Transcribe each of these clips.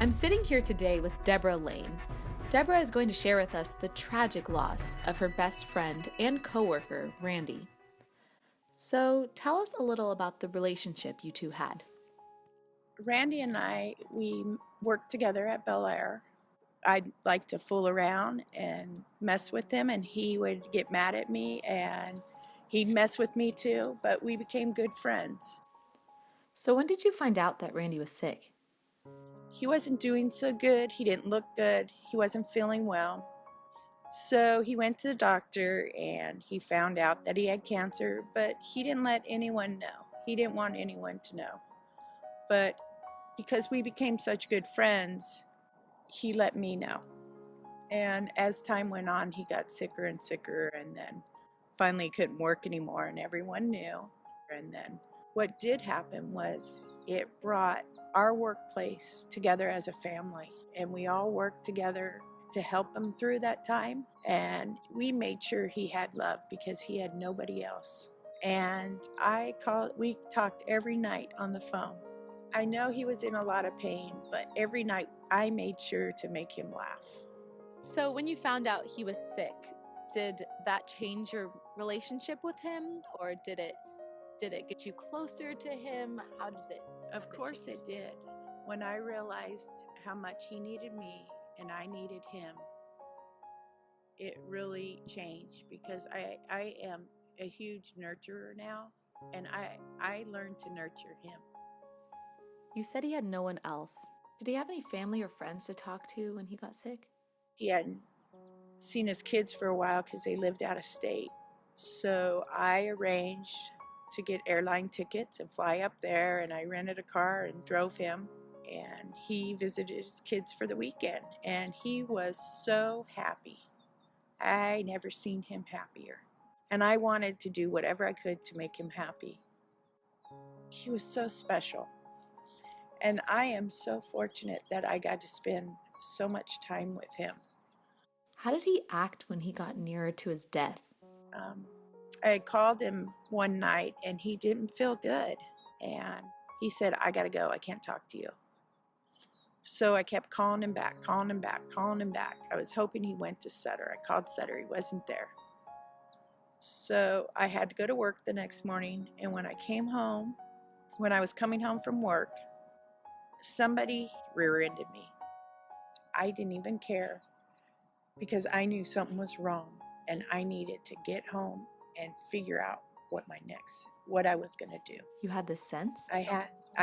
I'm sitting here today with Deborah Lane. Deborah is going to share with us the tragic loss of her best friend and coworker, Randy. So tell us a little about the relationship you two had. Randy and I, we worked together at Bel Air. I'd like to fool around and mess with him, and he would get mad at me, and he'd mess with me too, but we became good friends. So when did you find out that Randy was sick? He wasn't doing so good. He didn't look good. He wasn't feeling well. So he went to the doctor, and he found out that he had cancer, but he didn't let anyone know. He didn't want anyone to know. But because we became such good friends, he let me know. And as time went on, he got sicker and sicker, and then finally couldn't work anymore, and everyone knew. And then what did happen was it brought our workplace together as a family, and we all worked together to help him through that time. And we made sure he had love because he had nobody else. And we talked every night on the phone. I know he was in a lot of pain, but every night I made sure to make him laugh. So when you found out he was sick, did that change your relationship with him, or did it get you closer to him? How did it? Of course it did. When I realized how much he needed me and I needed him, it really changed because I am a huge nurturer now, and I learned to nurture him. You said he had no one else. Did he have any family or friends to talk to when he got sick? He hadn't seen his kids for a while because they lived out of state. So I arranged to get airline tickets and fly up there, and I rented a car and drove him, and he visited his kids for the weekend, and he was so happy. I never seen him happier, and I wanted to do whatever I could to make him happy. He was so special, and I am so fortunate that I got to spend so much time with him. How did he act when he got nearer to his death? I called him one night, and he didn't feel good, and he said, "I gotta go, I can't talk to you." So I kept calling him back. I was hoping he went to Sutter. I called Sutter, he wasn't there. So I had to go to work the next morning, and when I was coming home from work, somebody rear-ended me. I didn't even care because I knew something was wrong, and I needed to get home and figure out what I was going to do. You had this sense? I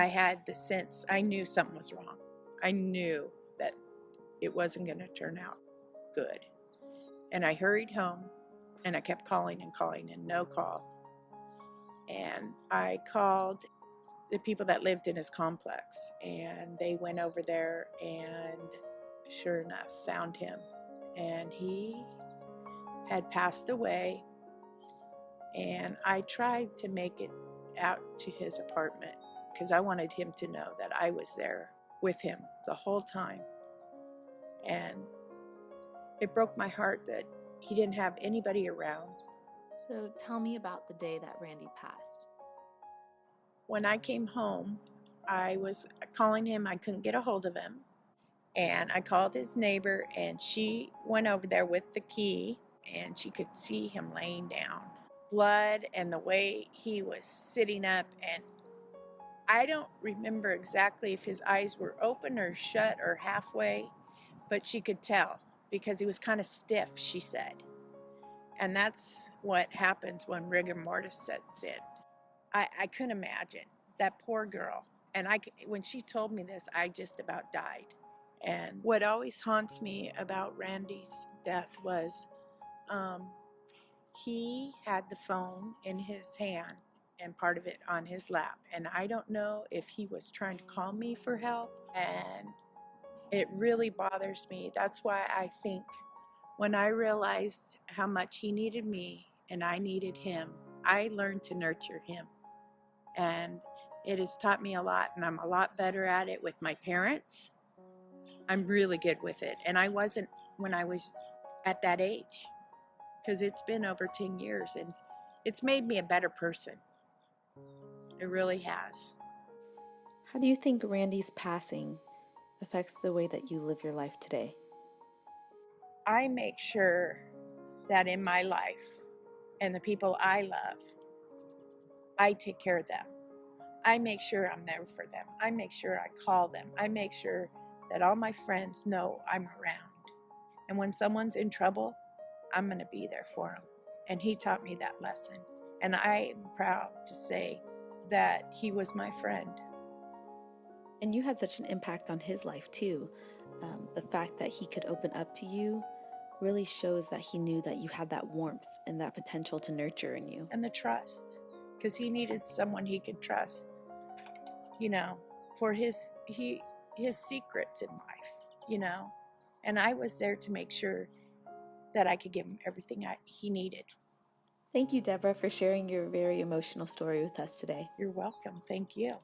had the sense. I knew something was wrong. I knew that it wasn't going to turn out good. And I hurried home, and I kept calling and no call. And I called the people that lived in his complex, and they went over there and sure enough found him. And he had passed away, and I tried to make it out to his apartment because I wanted him to know that I was there with him the whole time. And it broke my heart that he didn't have anybody around. So tell me about the day that Randy passed. When I came home, I was calling him, I couldn't get a hold of him. And I called his neighbor, and she went over there with the key, and she could see him laying down. Blood and the way he was sitting up, and I don't remember exactly if his eyes were open or shut or halfway, but she could tell because he was kind of stiff, she said. And that's what happens when rigor mortis sets in. I couldn't imagine that poor girl. And when she told me this, I just about died. And what always haunts me about Randy's death was he had the phone in his hand and part of it on his lap. And I don't know if he was trying to call me for help. And it really bothers me. That's why I think when I realized how much he needed me and I needed him, I learned to nurture him. And it has taught me a lot, and I'm a lot better at it with my parents. I'm really good with it. And I wasn't when I was at that age, because it's been over 10 years, and it's made me a better person. It really has. How do you think Randy's passing affects the way that you live your life today? I make sure that in my life and the people I love, I take care of them. I make sure I'm there for them. I make sure I call them. I make sure that all my friends know I'm around. And when someone's in trouble, I'm going to be there for them. And he taught me that lesson. And I am proud to say that he was my friend. And you had such an impact on his life too. The fact that he could open up to you really shows that he knew that you had that warmth and that potential to nurture in you. And the trust, because he needed someone he could trust, for his secrets in life. And I was there to make sure that I could give him everything he needed. Thank you, Deborah, for sharing your very emotional story with us today. You're welcome. Thank you.